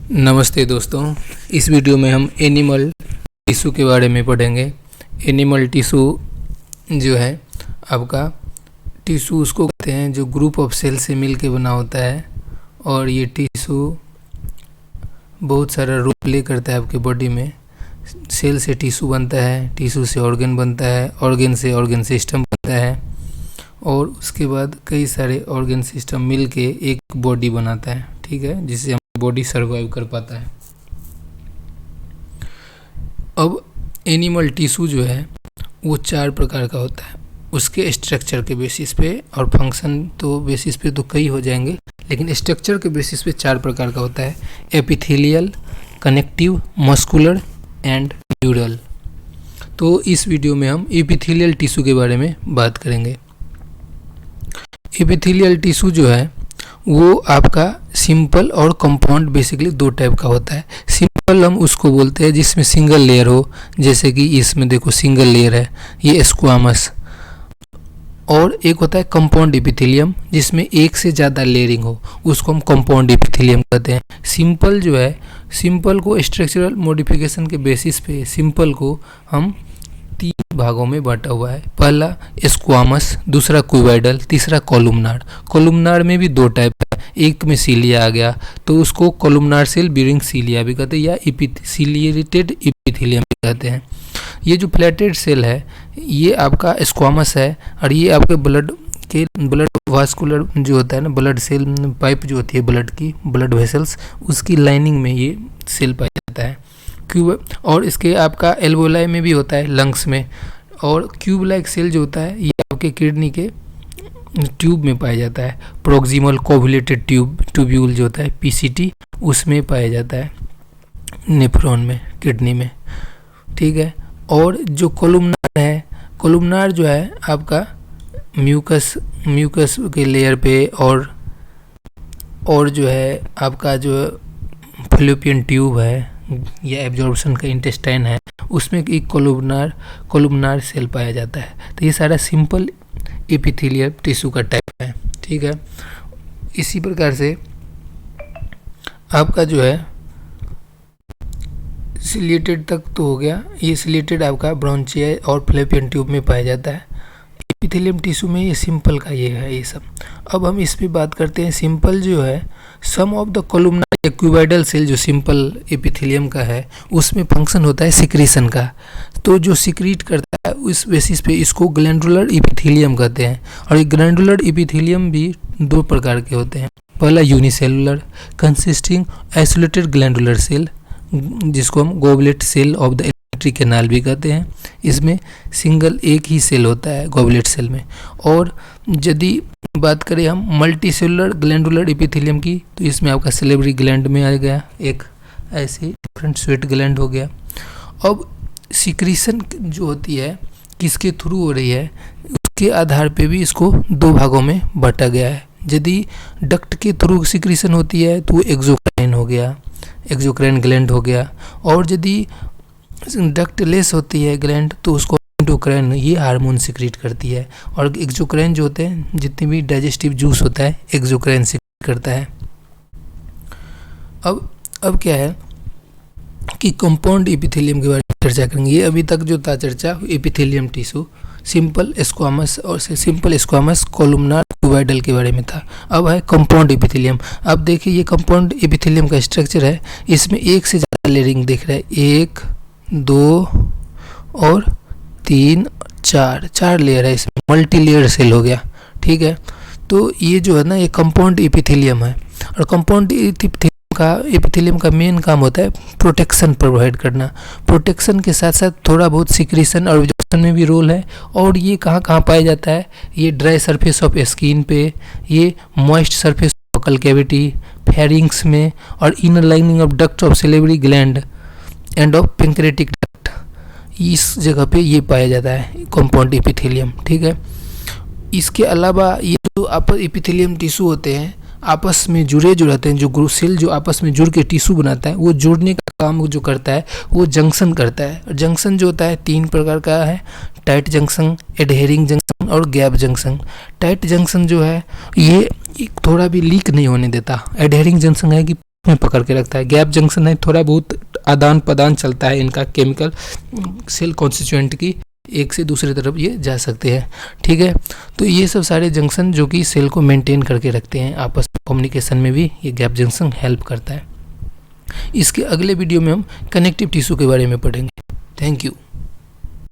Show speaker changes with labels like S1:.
S1: नमस्ते दोस्तों, इस वीडियो में हम एनिमल टिश्यू के बारे में पढ़ेंगे। एनिमल टिश्यू जो है आपका टिश्यू उसको कहते हैं जो ग्रुप ऑफ सेल से मिल के बना होता है, और ये टिश्यू बहुत सारा रोल प्ले करता है आपके बॉडी में। सेल से टिश्यू बनता है, टिश्यू से ऑर्गन बनता है, ऑर्गन से ऑर्गन सिस्टम बनता है, और उसके बाद कई सारे ऑर्गन सिस्टम मिल के एक बॉडी बनाता है, ठीक है, जिससे बॉडी सर्वाइव कर पाता है। अब एनिमल टिश्यू जो है वो 4 प्रकार का होता है, उसके स्ट्रक्चर के बेसिस पे, और फंक्शन तो बेसिस पे तो कई हो जाएंगे, लेकिन स्ट्रक्चर के बेसिस पे 4 प्रकार का होता है। Epithelial, connective, muscular and neural. तो इस वीडियो में हम एपिथेलियल टिश्यू के बारे में बात करेंगे। एपिथेलियल टिश्यू जो है वो आपका सिंपल और कंपाउंड बेसिकली 2 टाइप का होता है। सिंपल हम उसको बोलते हैं जिसमें सिंगल लेयर हो, जैसे कि इसमें देखो सिंगल लेयर है, ये स्क्वामस। और एक होता है कंपाउंड एपिथेलियम जिसमें एक से ज़्यादा लेयरिंग हो, उसको हम कंपाउंड एपिथेलियम कहते हैं। सिंपल जो है, सिंपल को स्ट्रक्चरल मॉडिफिकेशन के बेसिस पे सिंपल को हम 3 भागों में बांटा हुआ है। पहला स्क्वामस, दूसरा क्यूबॉइडल, तीसरा कॉलुमनार। कॉलुमनार में भी 2 टाइप है, एक में सीलिया आ गया तो उसको कॉलुमनार सेल बियरिंग सीलिया भी कहते हैं, या सीलिएटेड एपिथेलियम भी कहते हैं। ये जो फ्लैटेड सेल है ये आपका स्क्वामस है, और ये आपके ब्लड वास्कुलर जो होता है ना, ब्लड सेल पाइप जो होती है ब्लड की, ब्लड वेसल्स, उसकी लाइनिंग में ये सेल पाया जाता है। और इसके आपका एल्वोलाई में भी होता है, लंग्स में। और क्यूब लाइक सेल जो होता है ये आपके किडनी के ट्यूब में पाया जाता है। प्रोक्सिमल कोवुलेटेड ट्यूब्यूल जो होता है पीसीटी, उसमें पाया जाता है, नेफ्रॉन में, किडनी में, ठीक है। और जो कोलुमनार है, कोलुमनार जो है आपका म्यूकस के लेयर पे, और जो है आपका जो फैलोपियन ट्यूब है या एब्जॉर्प्शन का इंटेस्टाइन है, उसमें एक कोलुमनार सेल पाया जाता है। तो ये सारा सिंपल एपिथेलियल टिश्यू का टाइप है, ठीक है। इसी प्रकार से आपका जो है सिलिएटेड तक तो हो गया, ये सिलिएटेड आपका ब्रोंचिया और फैलोपियन ट्यूब में पाया जाता है। एपिथेलियम टिश्यू में ये सिंपल का ये है, ये सब। अब हम इस पे बात करते हैं। सिंपल जो है, सम ऑफ द कोलुमनार या क्यूबॉइडल सेल जो सिंपल एपिथेलियम का है, उसमें फंक्शन होता है सिक्रीशन का। तो जो सिक्रीट करता है उस बेसिस पे इसको ग्लैंडुलर एपिथेलियम कहते हैं। और ये ग्लैंडुलर एपिथेलियम भी 2 प्रकार के होते हैं। पहला unicellular, consisting isolated glandular cell, जिसको हम goblet cell of the alimentary canal भी कहते हैं। इसमें सिंगल एक ही सेल होता है गोबलेट सेल में। और यदि बात करें हम मल्टी सेलुलर ग्लैंडुलर एपिथेलियम की, तो इसमें आपका सेलेब्री ग्लैंड में आ गया, एक ऐसे डिफरेंट स्वेट ग्लैंड हो गया। अब सिक्रीशन जो होती है किसके थ्रू हो रही है, उसके आधार पे भी इसको 2 भागों में बांटा गया है। यदि डक्ट के थ्रू सिक्रीशन होती है तो एक्सोक्राइन हो गया, एक्सोक्राइन ग्लैंड हो गया। और यदि डक्ट लेस होती है ग्लैंड तो उसको एंडोक्राइन, ये हार्मोन सिक्रीट करती है। और एक्सोक्राइन जो होते हैं, जितने भी डाइजेस्टिव जूस होता है एक्सोक्राइन सिक्रीट करता है। अब क्या है कि कंपाउंड एपिथेलियम के बारे में चर्चा करेंगे। ये अभी तक जो था चर्चा एपिथेलियम टिश्यू, सिंपल स्क्वामस और सिंपल स्क्वामस, कोलुमनार, क्यूबॉइडल के बारे में था। अब है कंपाउंड एपिथेलियम। अब देखिए ये कंपाउंड एपिथेलियम का स्ट्रक्चर है, इसमें एक से ज़्यादा लेयरिंग दिख रहा है, 1, 2 और 3, 4 लेयर है, इसमें मल्टी लेयर सेल हो गया, ठीक है। तो ये जो है ना, ये कंपाउंड एपिथेलियम है। और कंपाउंड एपिथेलियम का मेन काम होता है प्रोटेक्शन प्रोवाइड करना। प्रोटेक्शन के साथ साथ थोड़ा बहुत सिक्रीशन और एब्जॉर्प्शन में भी रोल है। और ये कहाँ कहाँ पाया जाता है, ये ड्राई सरफेस ऑफ स्किन पे, ये moist surface of buccal cavity, pharynx में, और inner lining of duct of salivary gland and of pancreatic duct, इस जगह पे ये पाया जाता है कंपाउंड एपिथेलियम, ठीक है। इसके अलावा ये जो एपिथेलियम टिश्यू होते हैं आपस में जुड़े जो रहते हैं, जो सेल जो आपस में जुड़ के टिश्यू बनाता है, वो जोड़ने का काम जो करता है वो जंक्शन करता है। जंक्शन जो होता है 3 प्रकार का है, टाइट जंक्शन, एडहेरिंग जंक्शन और गैप जंक्शन। टाइट जंक्शन जो है ये थोड़ा भी लीक नहीं होने देता। एडहेरिंग जंक्शन है कि में पकड़ के रखता है। गैप जंक्शन है, थोड़ा बहुत आदान प्रदान चलता है इनका, केमिकल सेल कॉन्स्टिट्यूएंट की एक से दूसरी तरफ ये जा सकते हैं। ठीक है, तो ये सब सारे जंक्शन जो कि सेल को मेंटेन करके रखते हैं, आपस में कम्युनिकेशन में भी ये गैप जंक्शन हेल्प करता है। इसके अगले वीडियो में हम कनेक्टिव टिश्यू के बारे में पढ़ेंगे। Thank you.